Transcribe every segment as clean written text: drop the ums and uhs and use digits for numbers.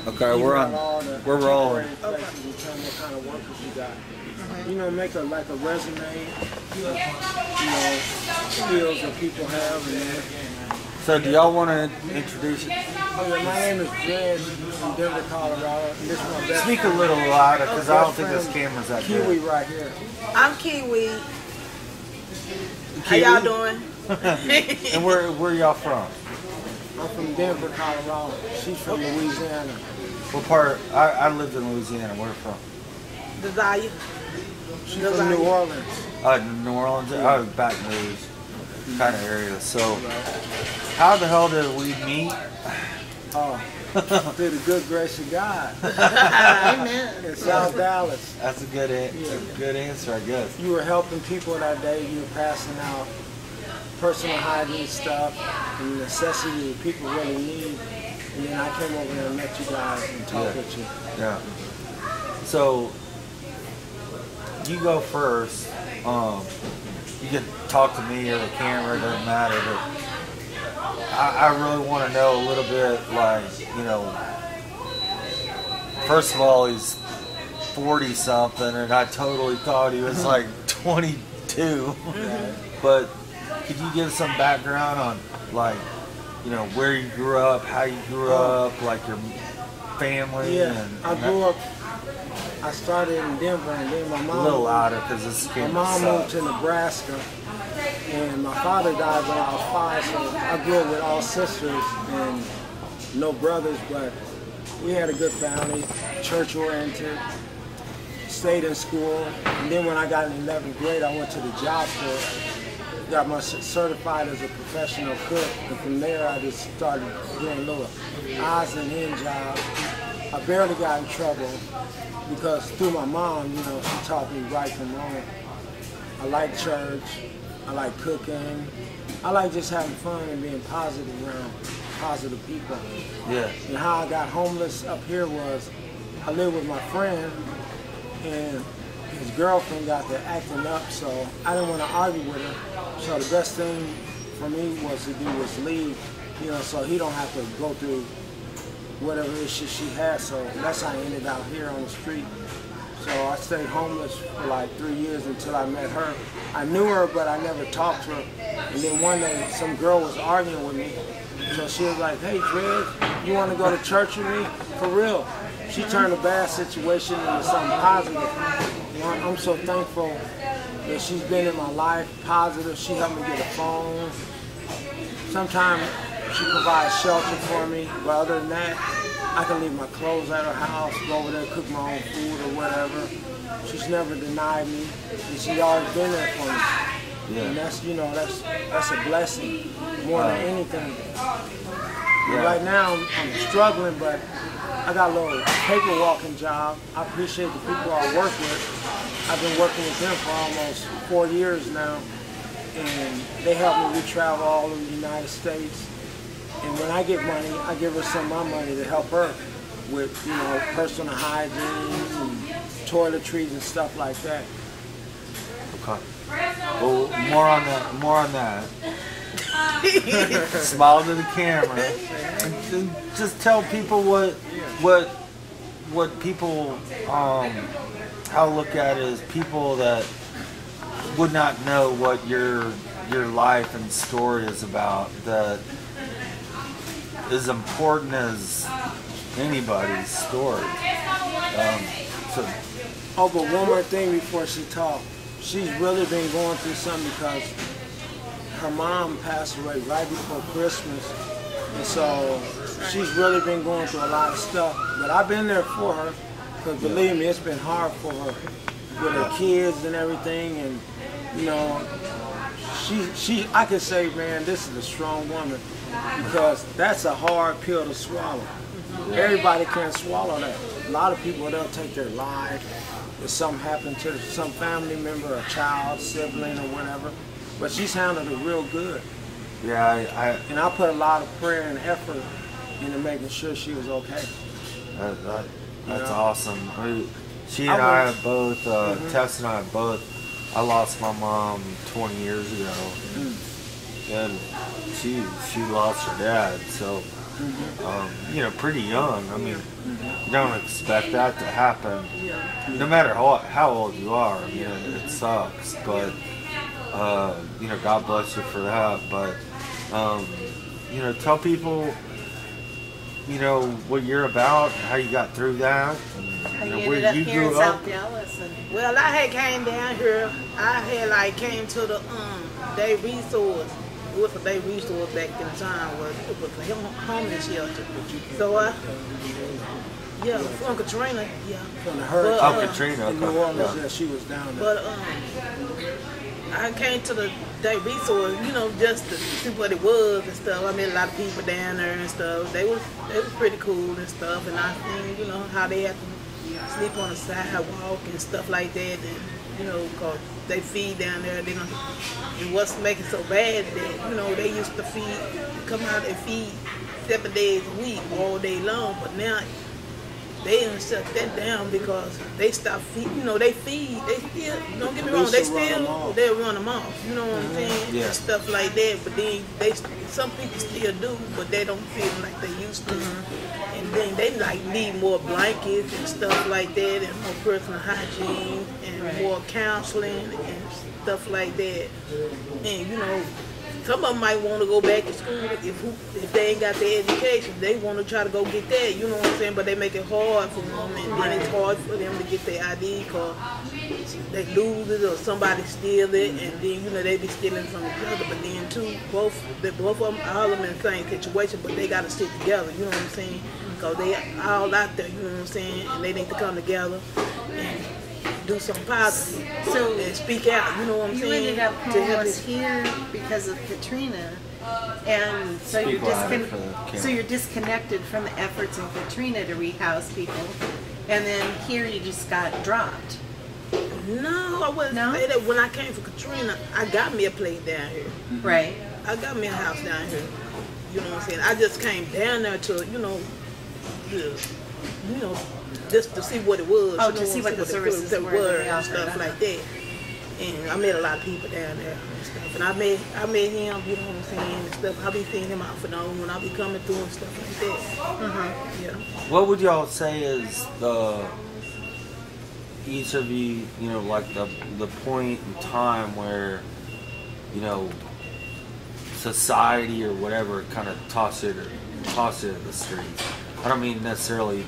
Okay, we're rolling. Okay. What kind of workers you got? You know, make a resume. Skills that people have. So, do y'all want to introduce it? Oh, yeah, my name is Dred from Denver, Colorado. And this is my best Speak a little louder, because I don't think this camera's that good. Kiwi right here. I'm Kiwi. How y'all doing? And where y'all from? I'm from Denver, Colorado. She's from Louisiana. What part? I lived in Louisiana. Where from? Desire. She's from New Orleans. New Orleans? Yeah. Baton Rouge kind of area. So, how the hell did we meet? Oh, through the good grace of God. Amen. In South Dallas. That's a good answer, I guess. You were helping people that day. You were passing out personal hygiene stuff and necessity that people really need. And then I came over there and met you guys and talked with you. Yeah. So, you go first. You can talk to me or the camera, it doesn't matter. But I really want to know a little bit, like, you know, first of all, he's 40-something, and I totally thought he was like 22. But could you give some background on, like, you know, where you grew up, how you grew up, like your family? Yeah, I grew up. I started in Denver, and then my mom. A little louder, because this My mom moved to Nebraska, and my father died when I was 5. So I grew up with all sisters and no brothers, but we had a good family, church-oriented. Stayed in school, and then when I got in 11th grade, I went to the job fair. Got myself certified as a professional cook, and from there I just started doing little odds and ends jobs. I barely got in trouble because through my mom, you know, she taught me right from wrong. I like church, I like cooking, I like just having fun and being positive around positive people. Yeah. And how I got homeless up here was I lived with my friend, and his girlfriend got to acting up, so I didn't want to argue with her. So the best thing for me was to do was leave, you know, so he don't have to go through whatever issue she had. So that's how I ended out here on the street. So I stayed homeless for like 3 years until I met her. I knew her, but I never talked to her. And then one day, some girl was arguing with me. So she was like, "Hey, Dred, you want to go to church with me?" For real. She turned a bad situation into something positive. You know, I'm so thankful that she's been in my life, positive. She helped me get a phone. Sometimes she provides shelter for me, but other than that, I can leave my clothes at her house, go over there, cook my own food or whatever. She's never denied me, and she's always been there for me. Yeah. And that's, you know, that's a blessing more than anything. Yeah. Right now, I'm struggling, but I got a little paper walking job. I appreciate the people I work with. I've been working with them for almost 4 years now, and they help me. We travel all over the United States, and when I get money, I give her some of my money to help her with, you know, personal hygiene and toiletries and stuff like that. Okay. Well, more on that. Smile to the camera, and just tell people what people how to look at it as people that would not know what your life and story is about, that is important as anybody's story. Oh, but one more thing before she talks. She's really been going through something because her mom passed away right before Christmas, and so she's really been going through a lot of stuff. But I've been there for her, because believe me, it's been hard for her with her kids and everything. And you know, I could say, man, this is a strong woman, because that's a hard pill to swallow. Everybody can't swallow that. A lot of people, they'll take their life if something happened to some family member, a child, sibling, or whatever. But she's handled it real good. Yeah, and I put a lot of prayer and effort into making sure she was okay. That's awesome. She and I have both, Tess and I have both. I lost my mom 20 years ago, and she lost her dad. So you know, pretty young. I mean, you don't expect that to happen, Yeah. no matter how old you are. I mean, it sucks, but you know, God bless you for that. But you know, tell people, you know, what you're about, how you got through that, How and you you know, ended where up you here in grew up. South Dallas. And Well, I had came down here. I had like came to the day resource. It was a day resource back in the time. It was a homeless shelter. So yeah, from Katrina, yeah. From the hurricane Oh, Katrina. in New Okay. Orleans, Yeah. yeah, she was down there. But I came to the day resource, you know, just to see what it was and stuff. I met a lot of people down there and stuff. They was pretty cool and stuff. And I seen, you know, how they had to sleep on the sidewalk and stuff like that. And you know, 'cause they feed down there. They don't. And what's making so bad that, you know, they used to come out and feed 7 days a week, all day long. But now they done shut that down because they stopped feeding. You know, they feed. They still, don't get me wrong, they'll run them off. You know what I'm saying? Yeah. And stuff like that. But then some people still do, but they don't feel like they used to. And then they like need more blankets and stuff like that, and more personal hygiene and more counseling and stuff like that. And you know, some of them might want to go back to school if they ain't got their education. They want to try to go get that, you know what I'm saying? But they make it hard for them, and then it's hard for them to get their ID because they lose it or somebody steal it, and then, you know, they be stealing from each other. But then too, both of them, all of them in the same situation, but they got to stick together, you know what I'm saying? Because they all out there, you know what I'm saying? And they need to come together and do something positive. So and speak out, you know what I'm you saying? ended up To help homeless it. here because of Katrina, and so Speak you're louder for the camera. so you're disconnected from the efforts in Katrina to rehouse people, and then here you just got dropped. No, I wouldn't No? say that. When I came from Katrina, I got me a place down here. Right. I got me a house down here. You know what I'm saying? I just came down there to, you know, just to see what it was. Oh, you know to see what the services that were were that they and stuff offered. like that. And I met a lot of people down there and stuff. And I met him, you know what I'm saying, and stuff. I be seeing him out for now when I be coming through and stuff like that. Yeah. What would y'all say is each of you, you know, like the point in time where, you know, society or whatever kind of tossed you to the streets? I don't mean necessarily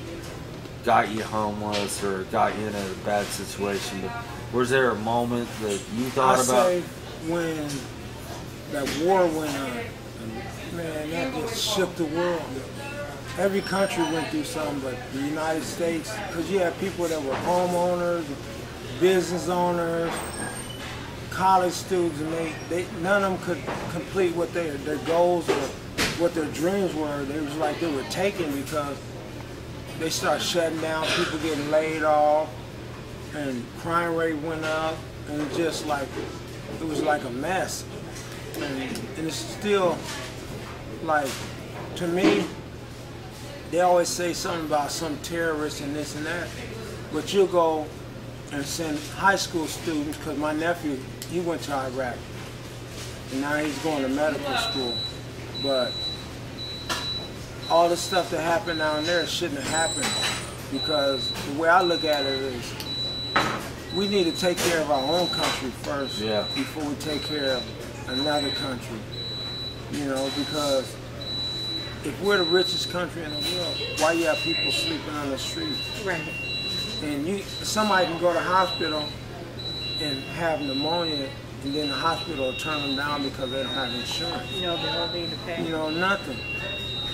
got you homeless or got you in a bad situation, but was there a moment that you thought I about? say when that war went on, and man, that just shook the world. Every country went through something, but the United States, because you had people that were homeowners, business owners, college students, and they none of them could complete what their goals or what their dreams were. They was like they were taken because they started shutting down, people getting laid off, and crime rate went up, and it just like, it was like a mess. And it's still, like, to me, they always say something about some terrorists and this and that, but you'll go and send high school students, because my nephew, he went to Iraq, and now he's going to medical school, but all the stuff that happened down there shouldn't have happened, because the way I look at it is, we need to take care of our own country first before we take care of another country, you know, because if we're the richest country in the world, why you have people sleeping on the street? Right. And somebody can go to the hospital and have pneumonia, and then the hospital will turn them down because they don't have insurance. No ability to pay. You know, nothing.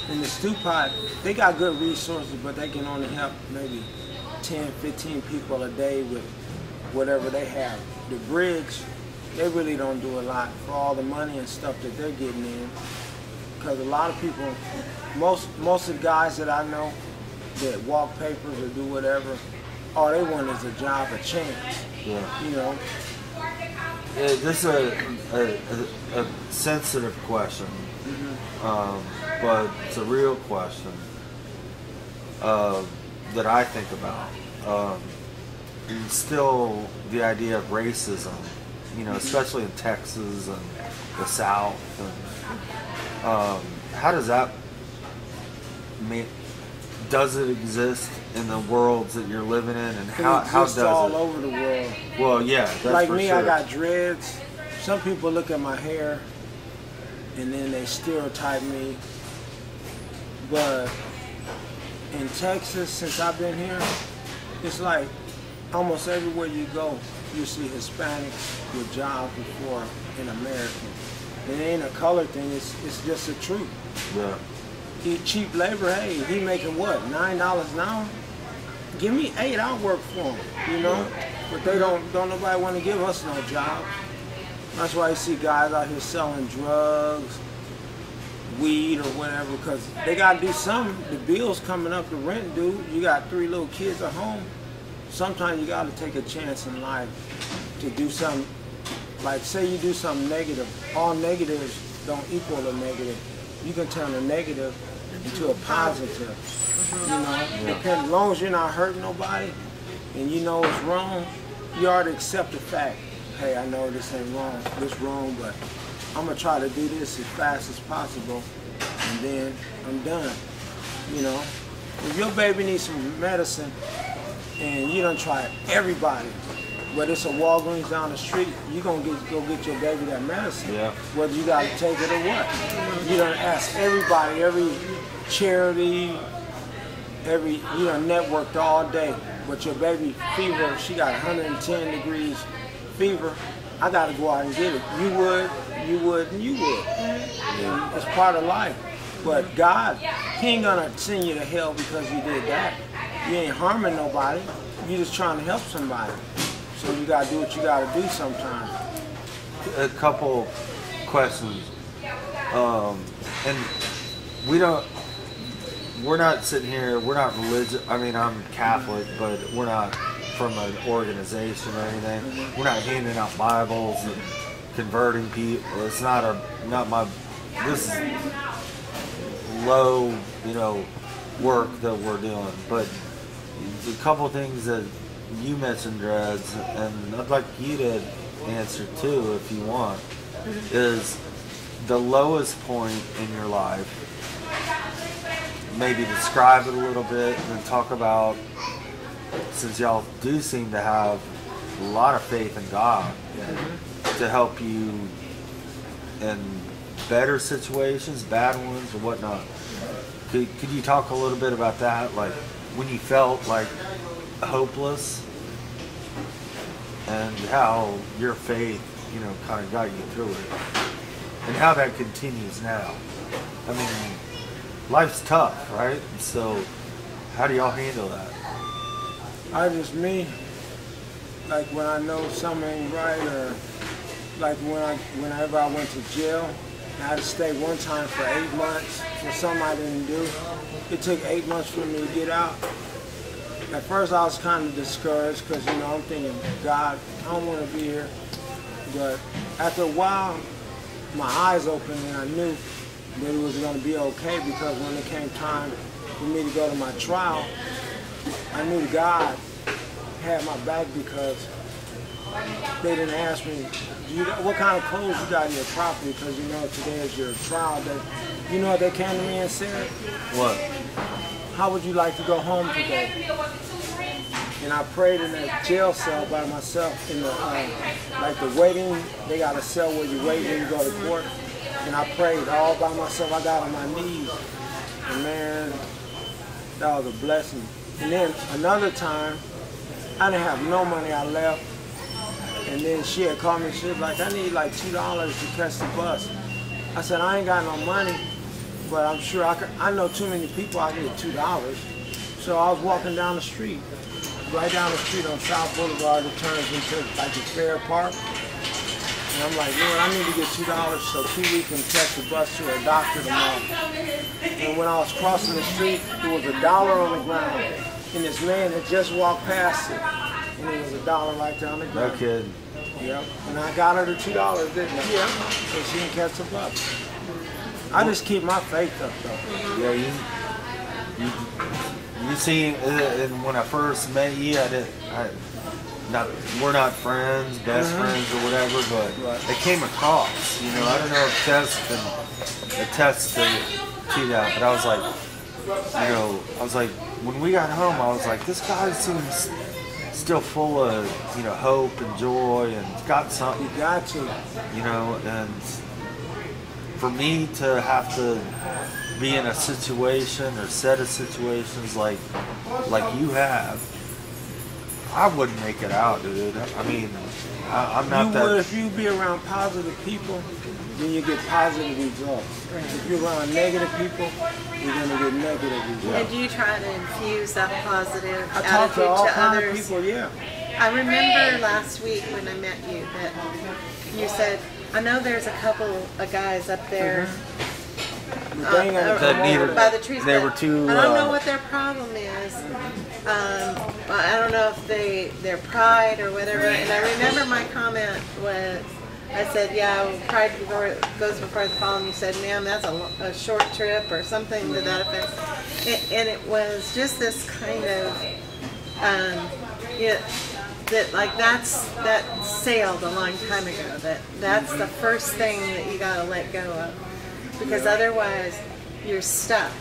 And the Stupot, they got good resources, but they can only help maybe 10, 15 people a day with whatever they have. The bridge, they really don't do a lot for all the money and stuff that they're getting in. Because a lot of people, most of the guys that I know that walk papers or do whatever, all they want is a job, a chance. Yeah. You know? This is a sensitive question, but it's a real question that I think about. And still, the idea of racism, you know, especially in Texas and the South, and how does that does it exist in the worlds that you're living in, and how does it? All over the world. Well, yeah, that's like for me, sure. I got dreads. Some people look at my hair, and then they stereotype me. But in Texas, since I've been here, it's like almost everywhere you go, you see Hispanics with jobs before an American. It ain't a color thing, it's just the truth. Yeah. He cheap labor, hey, he making what, $9 an hour? Give me 8, I'll work for him, you know? But they don't nobody want to give us no jobs. That's why you see guys out here selling drugs, weed or whatever, because they got to do something. The bill's coming up, the rent due. You got 3 little kids at home. Sometimes you got to take a chance in life to do something. Like say you do something negative. All negatives don't equal a negative. You can turn a negative into a positive. You know, as long as you're not hurting nobody and you know it's wrong, you already accept the fact. Hey, I know this ain't wrong, this wrong, but I'm gonna try to do this as fast as possible, and then I'm done. You know, if your baby needs some medicine and you done try everybody, but it's a Walgreens down the street, you gonna go get your baby that medicine, whether you gotta take it or what. You done ask everybody, every charity, you done networked all day, but your baby fever, she got 110 degrees fever, I gotta go out and get it. You would, and you would. And it's part of life. But God, He ain't gonna send you to hell because you did that. You ain't harming nobody. You just trying to help somebody. So you gotta do what you gotta do sometimes. A couple questions. And we're not sitting here, we're not religious. I mean, I'm Catholic, but we're not from an organization or anything. We're not handing out Bibles and converting people. It's not this is low, work that we're doing. But a couple things that you mentioned, Dreads, and I'd like you to answer too if you want, is the lowest point in your life. Maybe describe it a little bit and then talk about, since y'all do seem to have a lot of faith in God to help you in better situations, bad ones, or whatnot. Could you talk a little bit about that? Like when you felt like hopeless and how your faith, kind of got you through it and how that continues now. I mean, life's tough, right? So how do y'all handle that? Me, like when I know something ain't right, or like whenever I went to jail, I had to stay one time for 8 months for something I didn't do. It took 8 months for me to get out. At first I was kind of discouraged because, I'm thinking, God, I don't want to be here. But after a while, my eyes opened and I knew that it was going to be okay, because when it came time for me to go to my trial, I knew God had my back, because they didn't ask me, what kind of clothes you got in your property, because today is your trial day. You know what they came to me and said? What? How would you like to go home today? And I prayed in a jail cell by myself in the the waiting. They got a cell where you wait when you go to court. And I prayed all by myself. I got on my knees. And man, that was a blessing. And then another time, I didn't have no money. I left. And then she had called me. She was like, I need like $2 to catch the bus. I said, I ain't got no money, but I'm sure I know too many people I get $2. So I was walking down the street, right down the street on South Boulevard. It turns into like a fair park. And I'm like, Lord, I need to get $2 so Pee-wee can catch the bus to a doctor tomorrow. And when I was crossing the street, there was $1 on the ground. And this man had just walked past it. And there was $1 right there on the ground. No kidding. Yep. And I got her the $2, didn't I? Yeah. So she can catch the bus. I just keep my faith up, though. Yeah, you see, and when I first met you, we're not friends, best friends or whatever, but it came across. I don't know if Tess can attest to that, but I was like, know, I was like, when we got home, I was like, this guy seems still full of, you know, hope and joy, and he's got something. You got to. You know, and for me to have to be in a situation or set of situations like you have, I wouldn't make it out, dude. I mean, I'm not that. If you be around positive people, then you get positive results. If you're around negative people, you're going to get negative results. And you try to infuse that positive I talk attitude to all to kinds of others. people, yeah. I remember last week when I met you that you said, I know there's a couple of guys up there But they ain't gonna come needed- over by there. the trees. They but were too, I don't know what their problem is. I don't know if their pride or whatever. And I remember my comment was, I said, yeah, pride goes before the fall. And you said, ma'am, that's a short trip or something to that effect. And it was just this kind of, that like that sailed a long time ago. That's the first thing that you got to let go of, because otherwise you're stuck.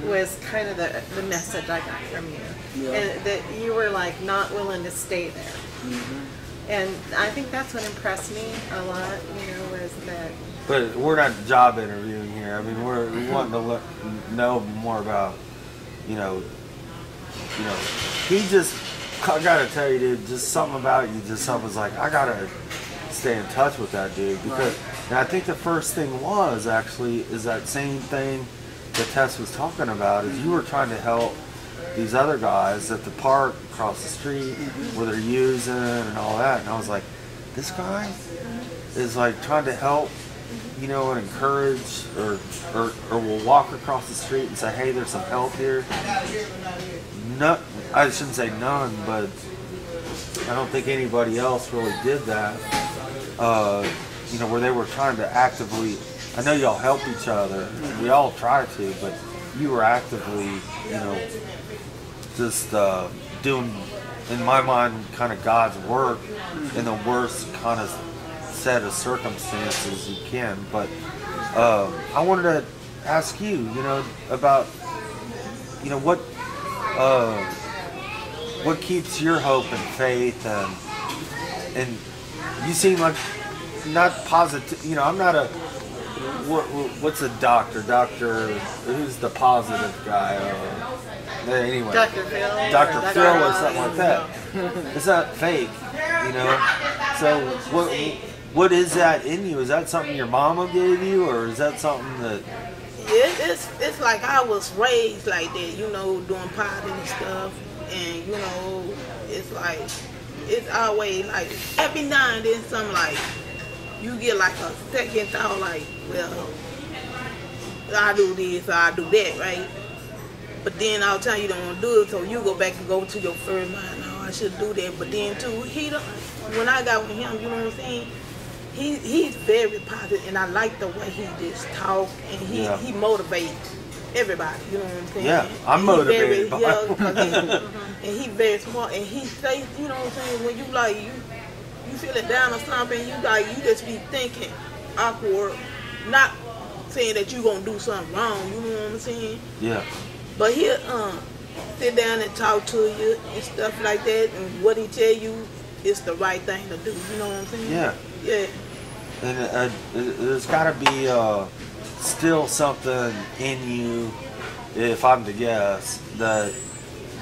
Was kind of the message I got from you, and that you were like not willing to stay there. And I think that's what impressed me a lot. You know, was that. But we're not job interviewing here. I mean, we're wanting to know more about, you know, he just. I gotta tell you, dude, just something about you, just something was like, I gotta stay in touch with that dude, because, and I think the first thing is that same thing that Tess was talking about, is you were trying to help these other guys at the park across the street where they're using and all that, and I was like, this guy is like trying to help, you know, and encourage, or will walk across the street and say, hey, there's some help here. No, I shouldn't say none, but I don't think anybody else really did that. You know, where they were trying to actively, I know y'all help each other, we all try to, but you were actively, you know, just doing, in my mind, kind of God's work in the worst kind of set of circumstances you can. But I wanted to ask you, you know, about, you know, what keeps your hope and faith, and you seem like not positive, you know, I'm not a, what's a doctor, who's the positive guy, anyway. Dr. Phil. Dr. Phil or something like that. It's not fake, you know, so what is that in you? Is that something your mama gave you, or is that something that... Yeah, it's like I was raised like that, you know, doing potting and stuff, and you know, it's like, it's always like, every now and then something like, you get like a second thought like, well, I do this or I do that, right? But then all the time you don't want to do it, so you go back and go to your first mind, no, I should do that. But then too, when I got with him, you know what I'm saying? He's very positive, and I like the way he just talk, and he motivates everybody. You know what I'm saying? Yeah, I'm motivated. And he very smart, and he say, you know what I'm saying? When you like you feeling down or something, you just be thinking awkward, not saying that you gonna do something wrong. You know what I'm saying? Yeah. But he'll sit down and talk to you and stuff like that, and what he tell you is the right thing to do. You know what I'm saying? Yeah. Yeah. And there's got to be still something in you, if I'm to guess, that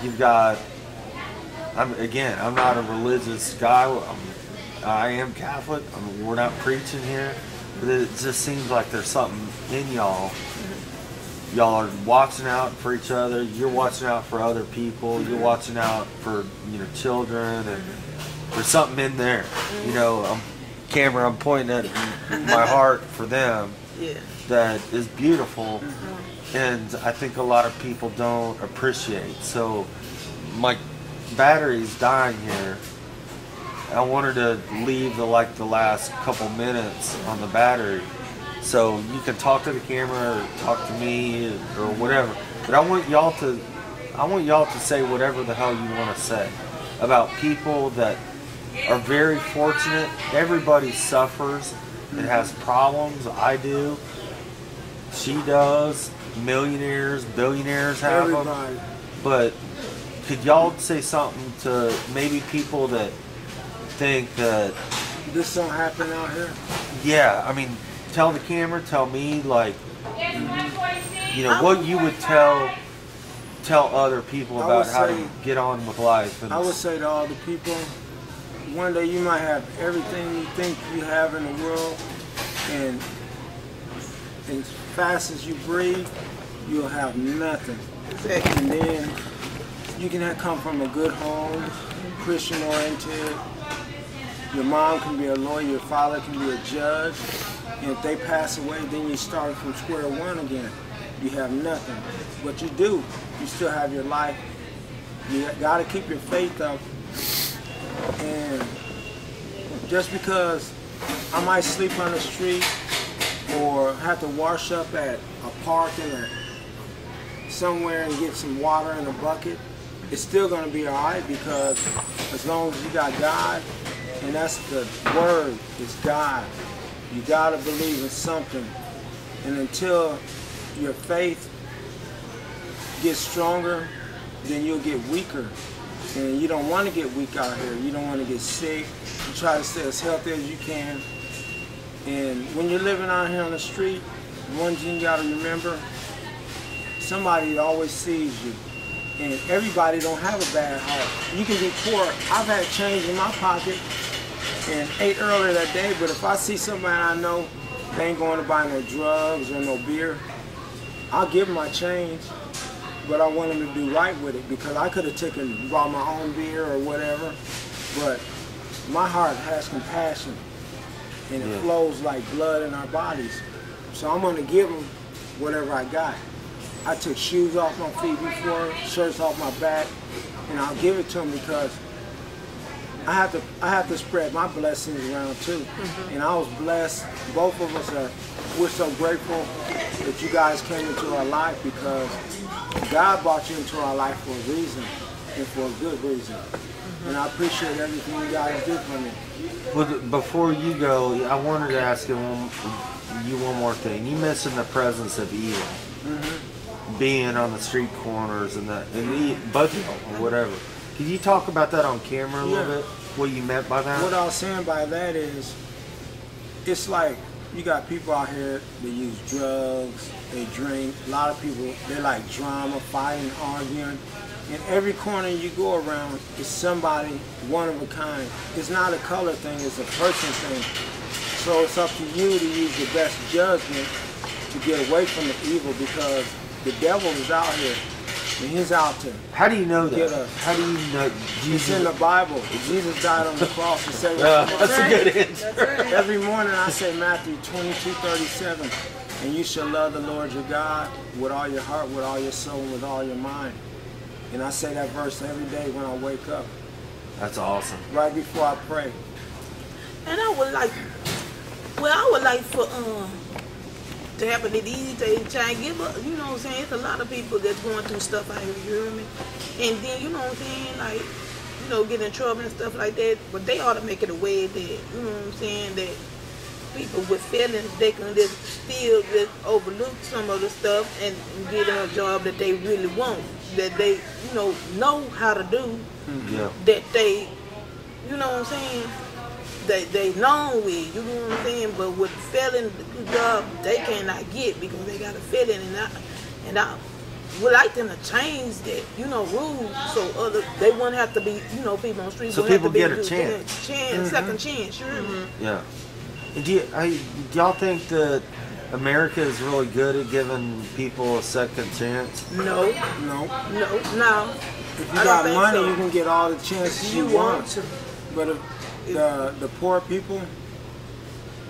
you've got. I'm not a religious guy. I am Catholic. We're not preaching here, but it just seems like there's something in y'all. Y'all are watching out for each other. You're watching out for other people. You're watching out for children, and there's something in there. You know, I'm pointing at my heart for them. Yeah. That is beautiful, and I think a lot of people don't appreciate. So my battery's dying here. I wanted to leave the last couple minutes on the battery, so you can talk to the camera or talk to me or whatever. But I want y'all to say whatever the hell you want to say about people that are very fortunate. Everybody suffers and has problems. I do. She does. millionaires, billionaires have Everybody. them. But could y'all say something to maybe people that think that This don't happen out here. yeah, I mean, tell the camera, tell me, like, you know, what you would tell other people I about would how say- to get on with life. And I would say to all the people, one day you might have everything you think you have in the world, and as fast as you breathe, you'll have nothing. Exactly. And then you can come from a good home, Christian oriented. Your mom can be a lawyer, your father can be a judge. And if they pass away, then you start from square one again. You have nothing. What you do, you still have your life. You gotta keep your faith up. And just because I might sleep on the street or have to wash up at a park or somewhere and get some water in a bucket, it's still gonna be all right, because as long as you got God, and that's the word, is God. You gotta believe in something. And until your faith gets stronger, then you'll get weaker. And you don't want to get weak out here. You don't want to get sick. You try to stay as healthy as you can. And when you're living out here on the street, one thing you gotta remember, somebody always sees you. And everybody don't have a bad heart. You can be poor. I've had change in my pocket and ate earlier that day, but if I see somebody I know, they ain't going to buy no drugs or no beer, I'll give them my change, but I want them to do right with it, because I could have bought my own beer or whatever, but my heart has compassion, and it flows like blood in our bodies. So I'm going to give them whatever I got. I took shoes off my feet before, shirts off my back, and I'll give it to them, because I have to spread my blessings around too. And I was blessed. Both of us we're so grateful that you guys came into our life, because God brought you into our life for a reason, and for a good reason. And I appreciate everything you guys do for me. well, before you go, I wanted to ask you one more thing. You mentioned the presence of evil, being on the street corners and the budget or whatever. Can you talk about that on camera a little bit? What you meant by that? What I was saying by that is, it's like you got people out here that use drugs, they drink. A lot of people, they like drama, fighting, arguing. In every corner you go around, is somebody one of a kind. It's not a color thing, it's a person thing. So it's up to you to use your best judgment to get away from the evil, because the devil is out here. And he's out to How do you know get that? us. How do you know It's Jesus? in the Bible. Jesus died on the cross to save That's us. a good answer. Every morning I say Matthew 22:37, and you shall love the Lord your God with all your heart, with all your soul, and with all your mind. And I say that verse every day when I wake up, That's awesome. right before I pray. And I would like for to happen to these days, try and give up. You know what I'm saying? It's a lot of people that's going through stuff out here, you hear me? And then, you know what I'm saying, like, you know, get in trouble and stuff like that. But they ought to make it a way that, you know what I'm saying, that people with feelings, they can just still just overlook some of the stuff and get them a job that they really want, that they, you know how to do, Yeah. that they, you know what I'm saying, they known with, you know what I'm saying, but with failing the job, they cannot get because they got a feeling, and I would like them to change that, you know, rules, so they wouldn't have to be, you know, people on the street. So wouldn't people have to get a chance. second chance, you hear me? Yeah. And do y'all think that America is really good at giving people a second chance? No. If you I don't got think money, so. you can get all the chances you want. But if the poor people,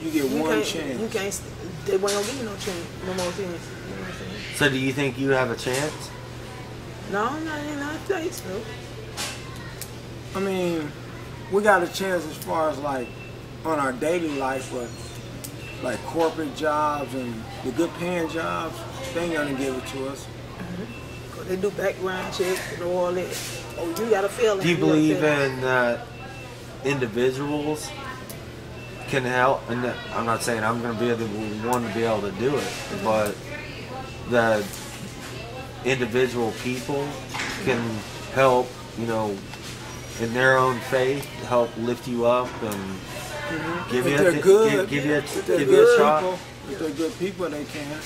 you get one chance. You can't. They weren't gonna give you no chance, no more chance. You know what I'm saying? So do you think you have a chance? No, not in the United States. No. I mean, we got a chance as far as like on our daily life, but like corporate jobs and the good paying jobs, they ain't gonna give it to us. Cause they do background checks and all that. Oh, you gotta feel it. Do you believe in that individuals can help? And I'm not saying I'm going to be the one to be able to do it, but that individual people can help, you know, in their own faith, help lift you up and give you a shot. If they're good people, they can.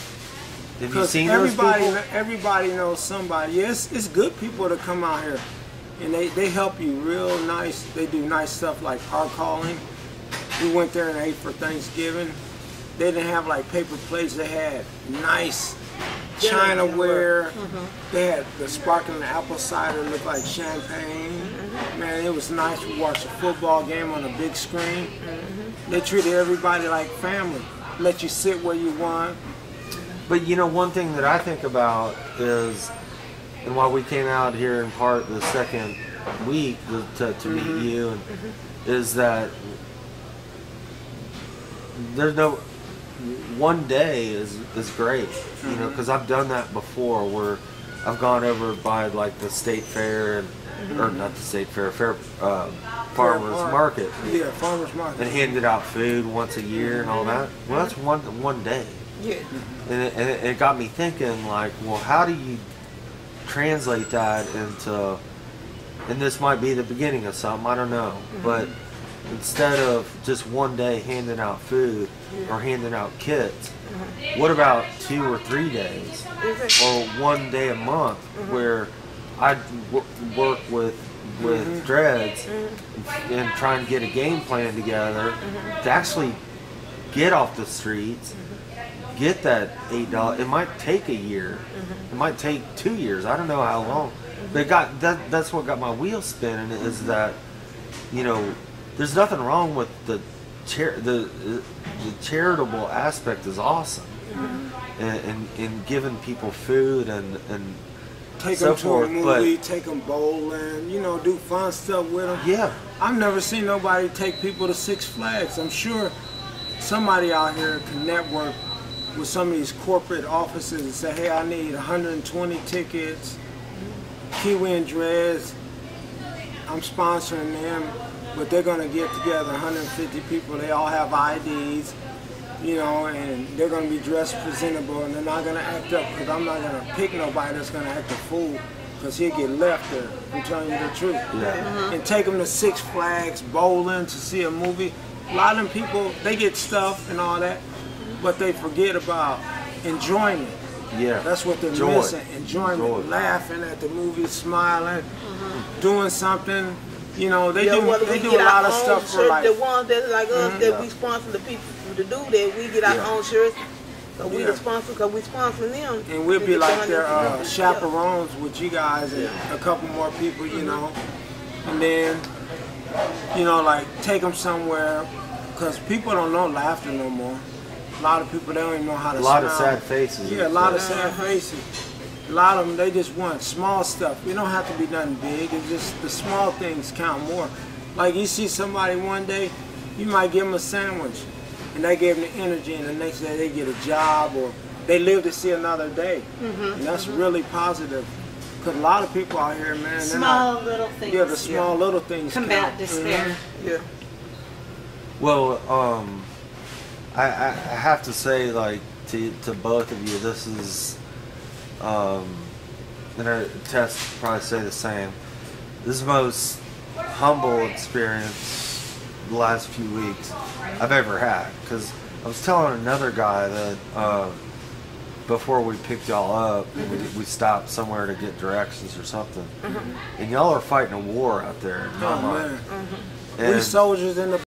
Have you seen those people? Everybody knows somebody. Yes, it's good people to come out here, and they help you real nice. They do nice stuff like our Colin. We went there and ate for Thanksgiving. They didn't have like paper plates. They had nice Chinaware. They had the sparkling apple cider, looked like champagne. Man, it was nice. We watched a football game on a big screen. They treated everybody like family. Let you sit where you want. But you know, one thing that I think about is, and why we came out here in part the second week to meet you, and, is that there's no one day is great, you know, because I've done that before where I've gone over by like the state fair and or not the state fair, farmers market. Yeah, farmers market. And handed out food once a year and all that. Well, that's one day. Yeah. And it got me thinking, like, well, how do you translate that into, and this might be the beginning of something, I don't know, but instead of just one day handing out food or handing out kits, what about 2 or 3 days or one day a month where I'd work with Dreads and try and get a game plan together to actually get off the streets, get that $8. It might take a year. It might take 2 years. I don't know how long. But that's what got my wheels spinning, is that, you know, there's nothing wrong with the charitable aspect is awesome. And giving people food and take so them to forth, a movie, take them bowling, you know, do fun stuff with them. Yeah. I've never seen nobody take people to Six Flags. I'm sure somebody out here can network with some of these corporate offices and say, hey, I need 120 tickets, Kiwi and Dreads, I'm sponsoring them, but they're going to get together 150 people. They all have IDs, you know, and they're going to be dressed presentable, and they're not going to act up, because I'm not going to pick nobody that's going to act a fool, because he'll get left there. I'm telling you the truth. Yeah. And take them to Six Flags, bowling, to see a movie. A lot of them people, they get stuff and all that, but they forget about enjoyment. Yeah. That's what they're missing. Enjoyment. Laughing at the movie, smiling, doing something. You know, they do a lot of stuff for like the ones that like us that we sponsor the people to do that. We get our own shirts. So we the sponsor, because we sponsor them. And we'll be like their chaperones with you guys and a couple more people, you know. And then, you know, like take them somewhere, because people don't know laughter no more. A lot of people, they don't even know how to smile. A lot of sad faces. Yeah, a lot of sad faces. A lot of them, they just want small stuff. You don't have to be nothing big. It's just the small things count more. Like you see somebody one day, you might give them a sandwich, and they gave them the energy, and the next day they get a job, or they live to see another day. And that's really positive. Because a lot of people out here, man, Small little things. Yeah, the small little things Combat count. despair. Yeah. Well, I have to say, like, to both of you, this is, and Tess will probably say the same, this is the most humble experience the last few weeks I've ever had. Because I was telling another guy that before we picked y'all up, we stopped somewhere to get directions or something, and y'all are fighting a war out there in my mind. We soldiers in the